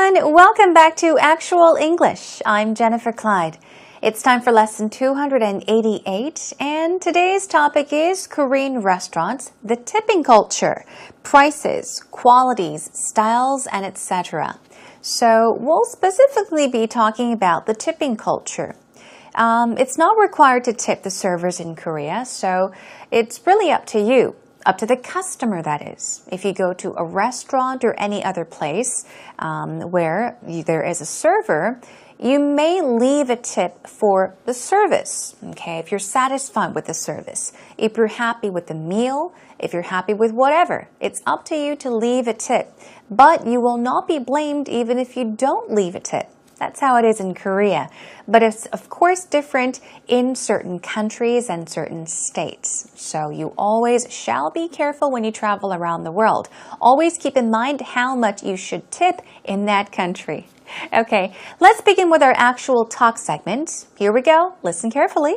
everyone, welcome back to Actual English. I'm Jennifer Clyde. It's time for lesson 288 and today's topic is Korean restaurants, the tipping culture, prices, qualities, styles, and etc. So we'll specifically be talking about the tipping culture. It's not required to tip the servers in Korea, so it's really up to you. Up to the customer, that is. If you go to a restaurant or any other place where there is a server, you may leave a tip for the service, okay, if you're satisfied with the service. If you're happy with the meal, if you're happy with whatever, it's up to you to leave a tip. But you will not be blamed even if you don't leave a tip. That's how it is in Korea. But it's, of course, different in certain countries and certain states. So you always shall be careful when you travel around the world. Always keep in mind how much you should tip in that country. Okay, let's begin with our actual talk segment. Here we go. Listen carefully.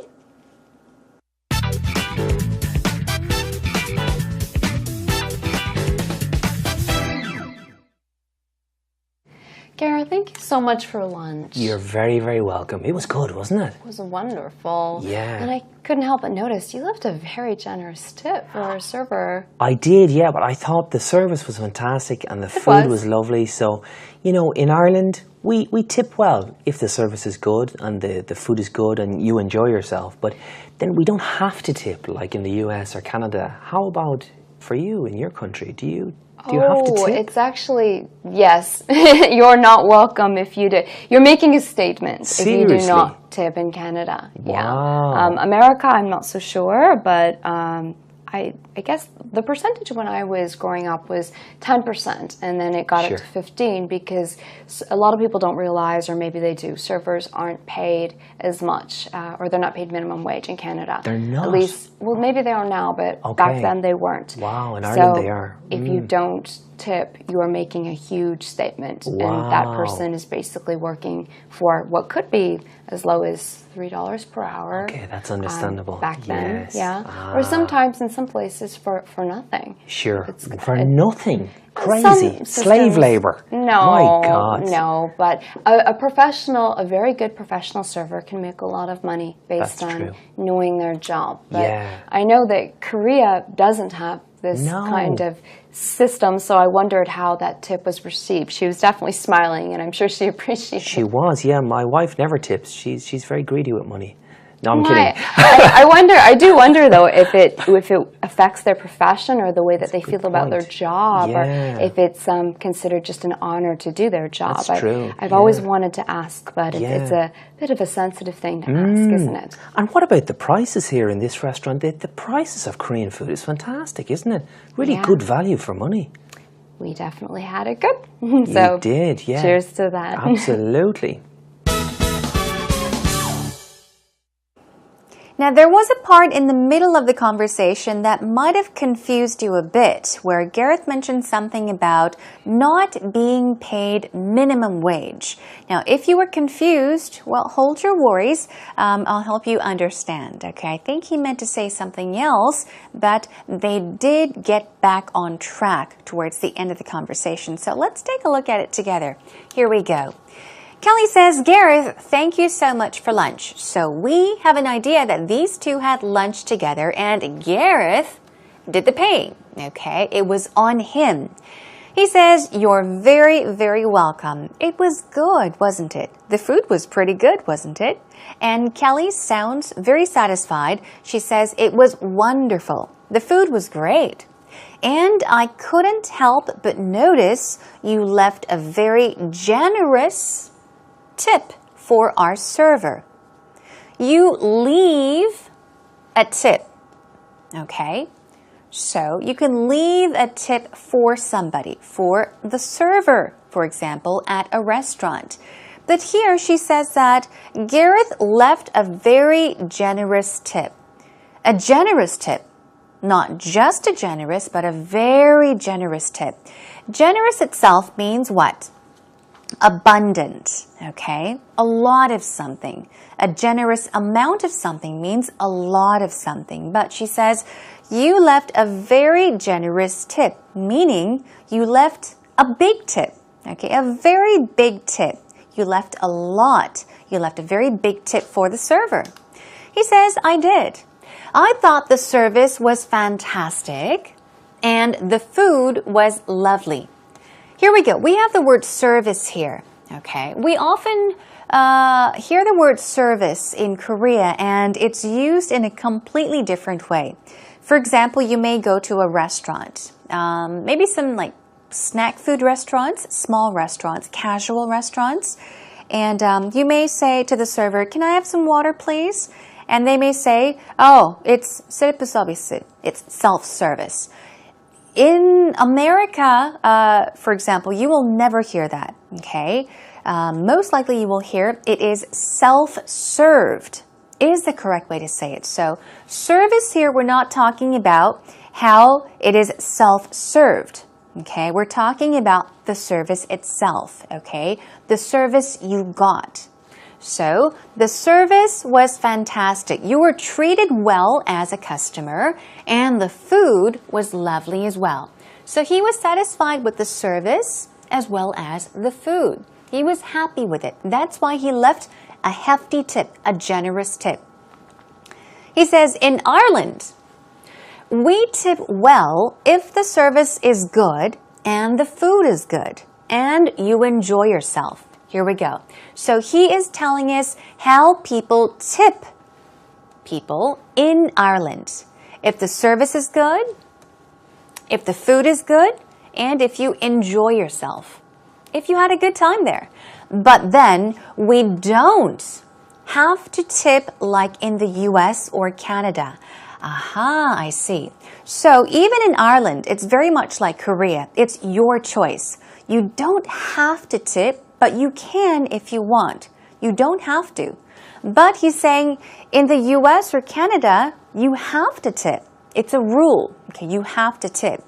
Gareth, thank you so much for lunch. You're very, very welcome. It was good, wasn't it? It was wonderful. Yeah. And I couldn't help but notice you left a very generous tip for our server. I did, yeah, but I thought the service was fantastic and the food was lovely. So, you know, in Ireland, we tip well if the service is good and the food is good and you enjoy yourself. But then we don't have to tip like in the US or Canada. How about for you in your country? Do you have to tip? It's actually, yes. You're not welcome if you do. You're making a statement Seriously? if you do not tip in Canada. Wow. Yeah. America, I'm not so sure, but I guess the percentage when I was growing up was 10%, and then it got up to 15 because a lot of people don't realize, or maybe they do, servers aren't paid as much, or they're not paid minimum wage in Canada. They're not? At least, well, maybe they are now, but back then they weren't. Wow, in Ireland so they are. If you don't tip, you are making a huge statement, and that person is basically working for what could be as low as $3 per hour. Okay, that's understandable. Back then, yes. yeah. Or sometimes in some places for nothing. Sure, for nothing. Crazy. Some Slave labor. No, My God. no. But a professional, a very good professional server can make a lot of money based on knowing their job. But I know that Korea doesn't have this kind of system, so I wondered how that tip was received. She was definitely smiling, and I'm sure she appreciated it. She was, yeah. My wife never tips. She's very greedy with money. No, I'm kidding. I do wonder though if it affects their profession or the way that they feel about their job, or if it's considered just an honor to do their job. That's true. I've always wanted to ask, but it's a bit of a sensitive thing to ask, isn't it? And what about the prices here in this restaurant? The prices of Korean food is fantastic, isn't it? Really good value for money. We definitely had it good. So you did, yeah. Cheers to that. Absolutely. Now, there was a part in the middle of the conversation that might have confused you a bit, where Gareth mentioned something about not being paid minimum wage. Now, if you were confused, well, hold your worries. I'll help you understand, okay? I think he meant to say something else, but they did get back on track towards the end of the conversation. So let's take a look at it together. Here we go. Kelly says, Gareth, thank you so much for lunch. So we have an idea that these two had lunch together and Gareth did the paying. Okay, it was on him. He says, you're very, very welcome. It was good, wasn't it? The food was pretty good, wasn't it? And Kelly sounds very satisfied. She says, it was wonderful. The food was great. And I couldn't help but notice you left a very generous tip for our server. You leave a tip, okay? So you can leave a tip for somebody, for the server, for example, at a restaurant. But here she says that Gareth left a very generous tip. A generous tip. Not just a generous, but a very generous tip. Generous itself means what? Abundant, okay? A lot of something. A generous amount of something means a lot of something. But she says, you left a very generous tip, meaning you left a big tip. Okay, a very big tip. You left a lot. You left a very big tip for the server. He says, I did. I thought the service was fantastic and the food was lovely. Here we go. We have the word service here. Okay, we often hear the word service in Korea and it's used in a completely different way. For example, you may go to a restaurant, maybe some like snack food restaurants, small restaurants, casual restaurants, and you may say to the server, can I have some water, please? And they may say, oh, it's self-service, it's self-service. In America, for example, you will never hear that, okay? Most likely you will hear it is self-served is the correct way to say it. So service here, we're not talking about how it is self-served, okay? We're talking about the service itself, okay? The service you got. So the service was fantastic. You were treated well as a customer and the food was lovely as well. So he was satisfied with the service as well as the food. He was happy with it. That's why he left a hefty tip, a generous tip. He says, in Ireland, we tip well if the service is good and the food is good and you enjoy yourself. Here we go. So he is telling us how people tip people in Ireland. If the service is good, if the food is good, and if you enjoy yourself. If you had a good time there. But then we don't have to tip like in the US or Canada. Aha, I see. So even in Ireland, it's very much like Korea. It's your choice. You don't have to tip, but you can if you want. You don't have to. But he's saying in the US or Canada, you have to tip. It's a rule. Okay, you have to tip.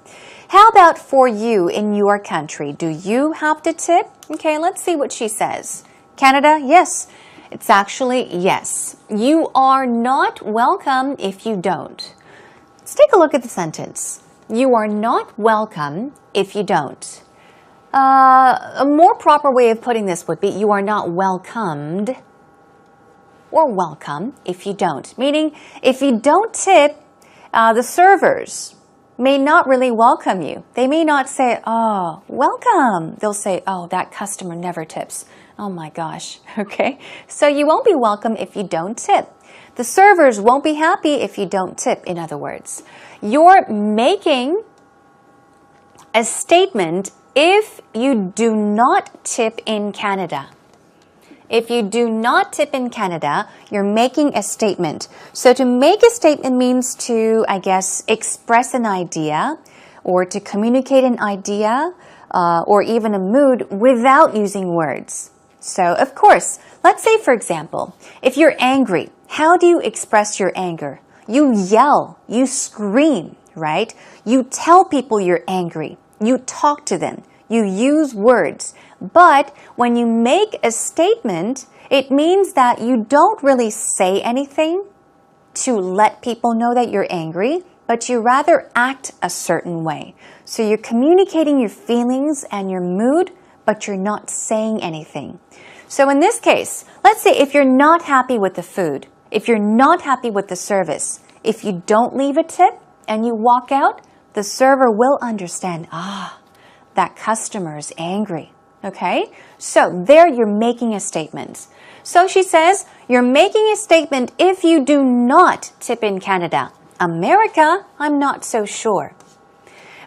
How about for you in your country? Do you have to tip? Okay, let's see what she says. Canada, yes. It's actually yes. You are not welcome if you don't. Let's take a look at the sentence. You are not welcome if you don't. A more proper way of putting this would be you are not welcomed or welcome if you don't. Meaning, if you don't tip, the servers may not really welcome you. They may not say, oh, welcome. They'll say, oh, that customer never tips. Oh my gosh, okay? So you won't be welcome if you don't tip. The servers won't be happy if you don't tip, in other words. You're making a statement if you do not tip in Canada. If you do not tip in Canada, you're making a statement. So to make a statement means to, I guess, express an idea or to communicate an idea or even a mood without using words. So, of course, let's say, for example, if you're angry, how do you express your anger? You yell, you scream, right? You tell people you're angry. You talk to them. You use words. But when you make a statement, it means that you don't really say anything to let people know that you're angry, but you rather act a certain way. So you're communicating your feelings and your mood, but you're not saying anything. So in this case, let's say if you're not happy with the food, if you're not happy with the service, if you don't leave a tip and you walk out, the server will understand, that customer is angry. Okay? So there you're making a statement. So she says, you're making a statement if you do not tip in Canada. America, I'm not so sure.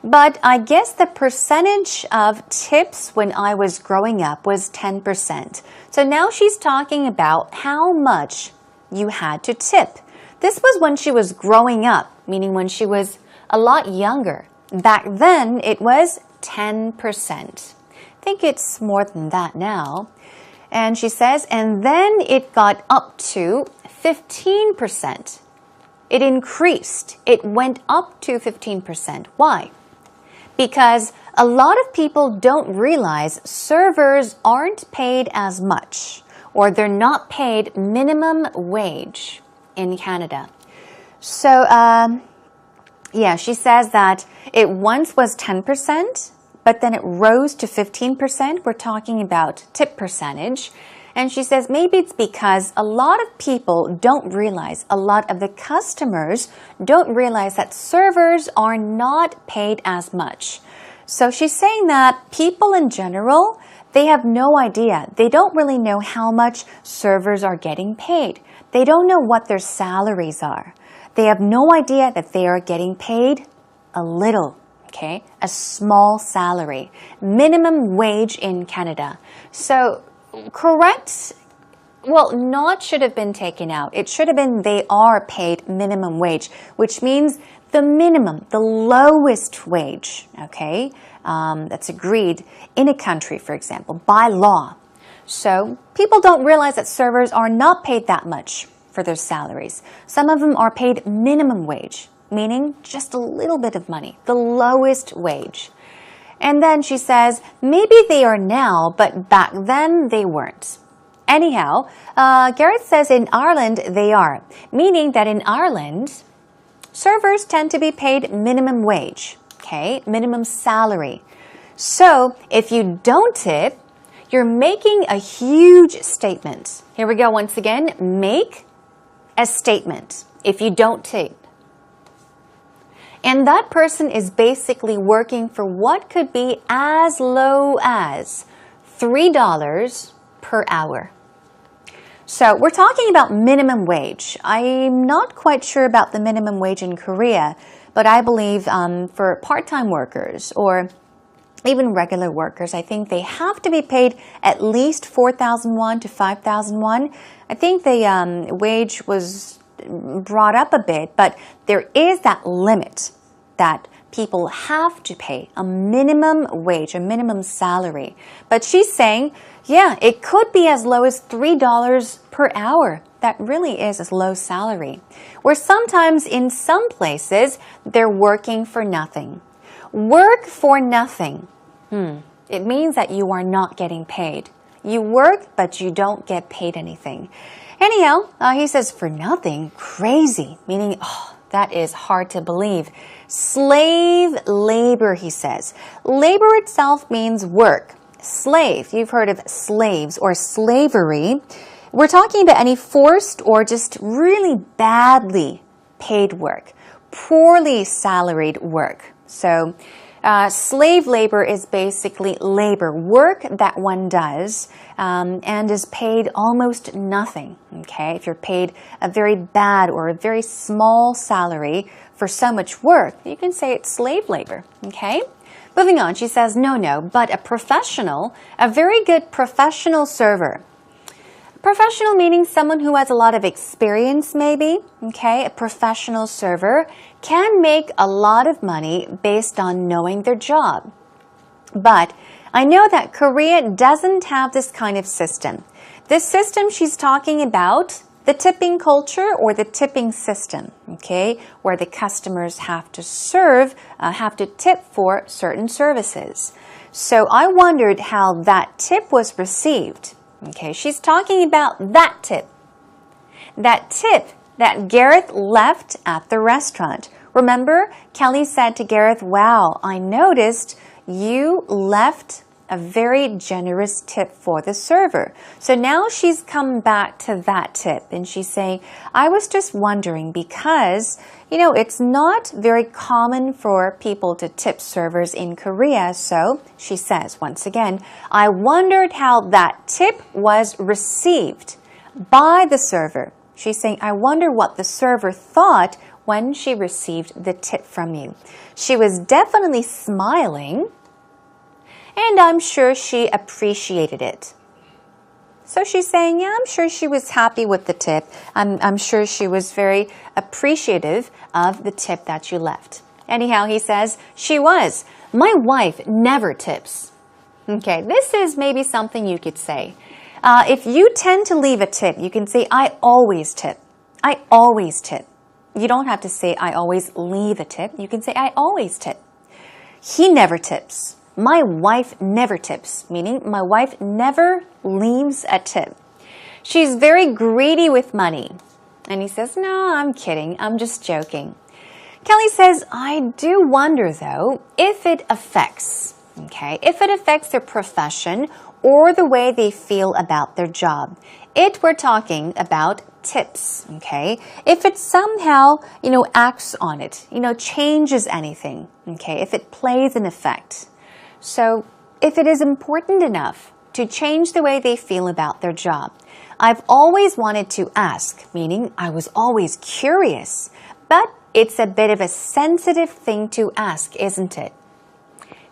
But I guess the percentage of tips when I was growing up was 10%. So now she's talking about how much you had to tip. This was when she was growing up, meaning when she was a lot younger. Back then, it was 10%. I think it's more than that now. And she says, and then it got up to 15%. It increased. It went up to 15%. Why? Because a lot of people don't realize servers aren't paid as much, or they're not paid minimum wage in Canada. So, yeah, she says that it once was 10%, but then it rose to 15%. We're talking about tip percentage. And she says maybe it's because a lot of people don't realize, a lot of the customers don't realize that servers are not paid as much. So she's saying that people in general, they have no idea. They don't really know how much servers are getting paid. They don't know what their salaries are. They have no idea that they are getting paid a little, okay? A small salary. Minimum wage in Canada. So correct, well, not should have been taken out. It should have been they are paid minimum wage, which means the minimum, the lowest wage, okay, that's agreed in a country, for example, by law. So people don't realize that servers are not paid that much for their salaries. Some of them are paid minimum wage, meaning just a little bit of money, the lowest wage. And then she says, maybe they are now, but back then they weren't. Anyhow, Gareth says in Ireland they are, meaning that in Ireland, servers tend to be paid minimum wage, okay, minimum salary. So if you don't tip, you're making a huge statement. Here we go once again, make a statement if you don't tip. And that person is basically working for what could be as low as $3 per hour. So we're talking about minimum wage. I'm not quite sure about the minimum wage in Korea, but I believe for part-time workers or even regular workers, I think they have to be paid at least 4,000 won to 5,000 won. I think the wage was brought up a bit, but there is that limit that people have to pay, a minimum wage, a minimum salary. But she's saying, yeah, it could be as low as $3 per hour. That really is a low salary. Where sometimes in some places, they're working for nothing. Work for nothing. It means that you are not getting paid. You work, but you don't get paid anything. Anyhow, he says for nothing, crazy, meaning, that is hard to believe. Slave labor, he says. Labor itself means work. Slave, you've heard of slaves or slavery. We're talking about any forced or just really badly paid work, poorly salaried work. So slave labor is basically labor, work that one does and is paid almost nothing, okay? If you're paid a very bad or a very small salary for so much work, you can say it's slave labor, okay? Moving on, she says, no, but a professional, a very good professional server. Professional meaning someone who has a lot of experience maybe, okay? A professional server can make a lot of money based on knowing their job. But I know that Korea doesn't have this kind of system. This system she's talking about, the tipping culture or the tipping system, okay? Where the customers have to tip for certain services. So I wondered how that tip was received. Okay, she's talking about that tip. That tip that Gareth left at the restaurant. Remember, Kelly said to Gareth, wow, I noticed you left a very generous tip for the server. So now she's come back to that tip and she's saying, I was just wondering because, you know, it's not very common for people to tip servers in Korea. So she says, once again, I wondered how that tip was received by the server. She's saying, I wonder what the server thought when she received the tip from you. She was definitely smiling, and I'm sure she appreciated it. So she's saying, yeah, I'm sure she was happy with the tip. I'm sure she was very appreciative of the tip that you left. Anyhow, he says, she was. My wife never tips. Okay, this is maybe something you could say. If you tend to leave a tip, you can say, I always tip. I always tip. You don't have to say, I always leave a tip. You can say, I always tip. He never tips. My wife never tips, meaning my wife never leaves a tip. She's very greedy with money. And he says, no, I'm kidding. I'm just joking. Kelly says, I do wonder, though, if it affects okay? If it affects their profession or the way they feel about their job. We're talking about tips, okay? If it somehow, acts on it, changes anything, okay? If it plays an effect. So if it is important enough to change the way they feel about their job. I've always wanted to ask, meaning I was always curious, but it's a bit of a sensitive thing to ask, isn't it?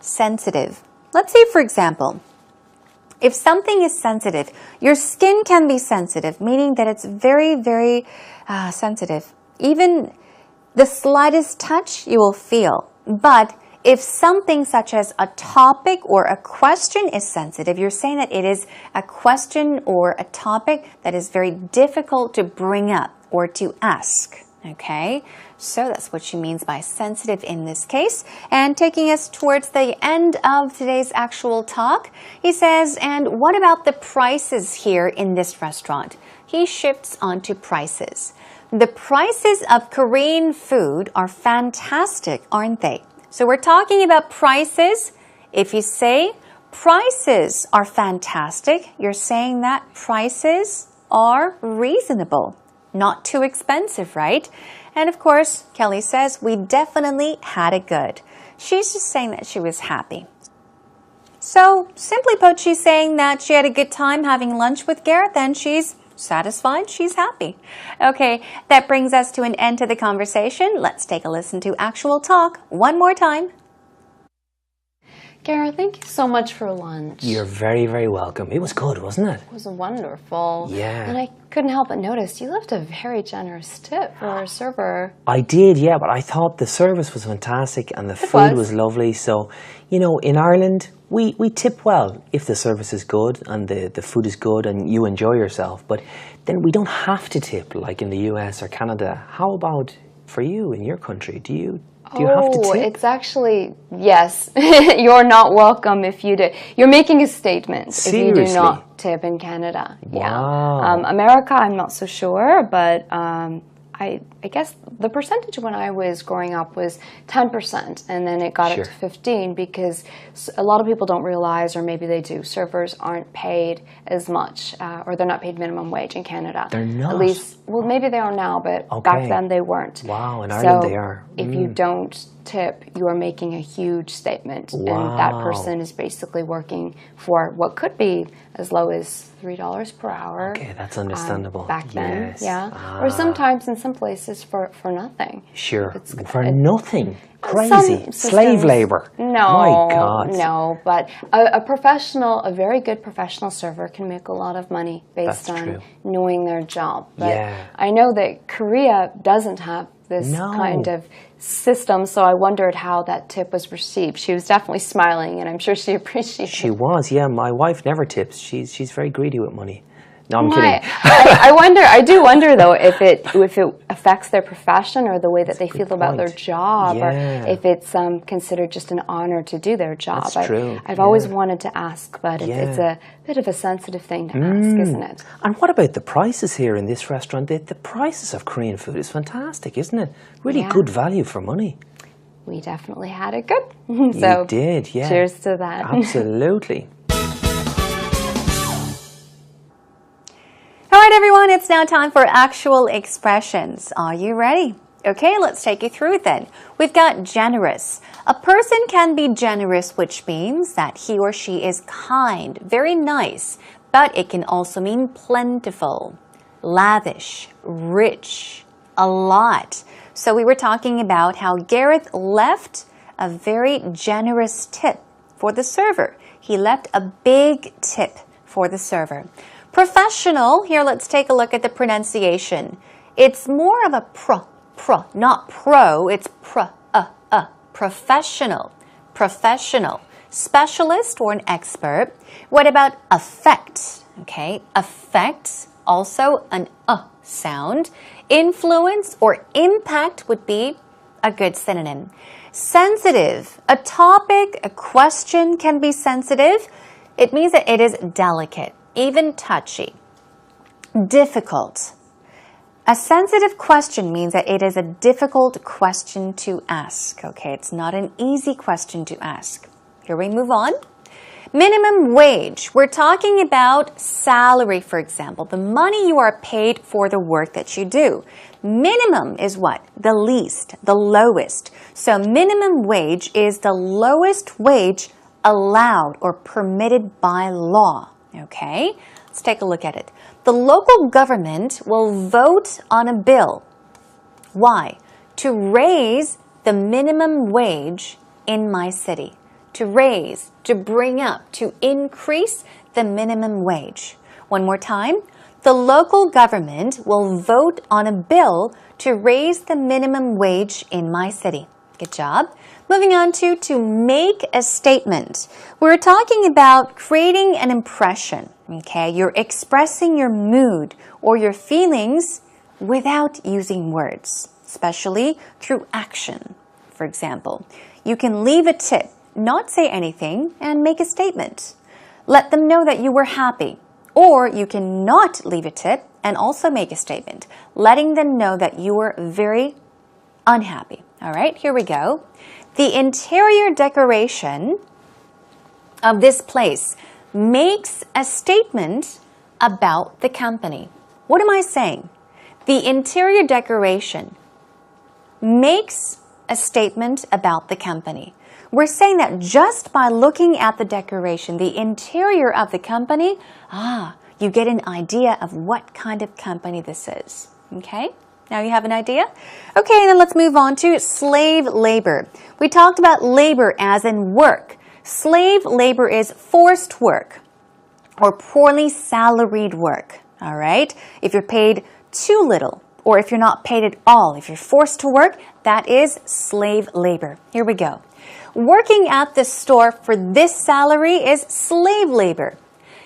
Sensitive. Let's say, for example, if something is sensitive, your skin can be sensitive, meaning that it's very, very sensitive. Even the slightest touch you will feel. But if something such as a topic or a question is sensitive, you're saying that it is a question or a topic that is very difficult to bring up or to ask. Okay, so that's what she means by sensitive in this case. And taking us towards the end of today's actual talk, he says, and what about the prices here in this restaurant? He shifts onto prices. The prices of Korean food are fantastic, aren't they? So we're talking about prices. If you say prices are fantastic, you're saying that prices are reasonable. Not too expensive, right? And of course, Kelly says, we definitely had it good. She's just saying that she was happy. So, simply put, she's saying that she had a good time having lunch with Gareth and she's satisfied, she's happy. Okay, that brings us to an end to the conversation. Let's take a listen to actual talk one more time. Gareth, thank you so much for lunch. You're very, very welcome. It was good, wasn't it? It was wonderful. Yeah. And I couldn't help but notice you left a very generous tip for our server. I did, yeah, but I thought the service was fantastic and the food was lovely. So, in Ireland, we tip well if the service is good and the food is good and you enjoy yourself. But then we don't have to tip like in the US or Canada. How about for you in your country? Do you have to tip? It's actually, yes. You're not welcome if you do. You're making a statement Seriously? if you do not tip in Canada. Wow. Yeah. America, I'm not so sure, but I guess the percentage when I was growing up was 10%, and then it got up to 15 because a lot of people don't realize, or maybe they do, servers aren't paid as much, or they're not paid minimum wage in Canada. They're not? At least, well, maybe they are now, but back then they weren't. Wow, in Ireland so they are. If you don't tip, you are making a huge statement, and that person is basically working for what could be as low as $3 per hour. Okay, that's understandable. Back then, or sometimes in some places for nothing. Sure, for nothing. Crazy. Slave labor. No, my God. No, but a very good professional server can make a lot of money based on knowing their job. But I know that Korea doesn't have this kind of system, so I wondered how that tip was received. She was definitely smiling, and I'm sure she appreciated it. She was, yeah. My wife never tips. She's very greedy with money. No, I'm kidding. I do wonder though if it affects their profession or the way that they feel about their job, or if it's considered just an honor to do their job. That's true. I've always wanted to ask, but it's a bit of a sensitive thing to ask, isn't it? And what about the prices here in this restaurant? The prices of Korean food is fantastic, isn't it? Really good value for money. We definitely had it good. So you did, yeah. Cheers to that. Absolutely. All right, everyone, it's now time for actual expressions. Are you ready? Okay, let's take you through it then. We've got generous. A person can be generous, which means that he or she is kind, very nice, but it can also mean plentiful, lavish, rich, a lot. So we were talking about how Gareth left a very generous tip for the server. He left a big tip for the server. Professional, here let's take a look at the pronunciation. It's more of a not pro, it's professional, professional. Specialist or an expert. What about affect? Okay, affect, also an sound. Influence or impact would be a good synonym. Sensitive, a topic, a question can be sensitive. It means that it is delicate, even touchy. Difficult. A sensitive question means that it is a difficult question to ask. Okay, it's not an easy question to ask. here we move on. Minimum wage. We're talking about salary, for example, the money you are paid for the work that you do. Minimum is what? The least, the lowest. So minimum wage is the lowest wage allowed or permitted by law. Okay, let's take a look at it. The local government will vote on a bill. Why? To raise the minimum wage in my city. To raise, to bring up, to increase the minimum wage. One more time. The local government will vote on a bill to raise the minimum wage in my city. Good job. Moving on to make a statement. We're talking about creating an impression. Okay, you're expressing your mood or your feelings without using words, especially through action. For example, you can leave a tip, not say anything, and make a statement. Let them know that you were happy. Or you can not leave a tip and also make a statement, letting them know that you were very unhappy. All right, here we go. The interior decoration of this place makes a statement about the company. What am I saying? The interior decoration makes a statement about the company. We're saying that just by looking at the decoration, the interior of the company, you get an idea of what kind of company this is. Okay? Now you have an idea? Okay, then let's move on to slave labor. We talked about labor as in work. Slave labor is forced work or poorly salaried work. All right? If you're paid too little or if you're not paid at all, if you're forced to work, that is slave labor. Here we go. Working at the store for this salary is slave labor.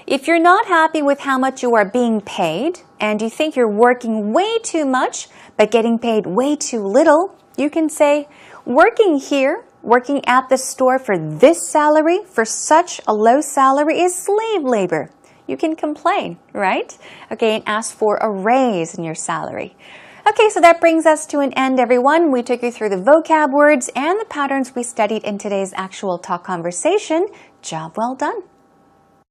If you're not happy with how much you are being paid and you think you're working way too much but getting paid way too little, you can say, working here, working at the store for this salary, for such a low salary is slave labor. You can complain, right? Okay, and ask for a raise in your salary. Okay, so that brings us to an end, everyone. We took you through the vocab words and the patterns we studied in today's actual talk conversation. Job well done.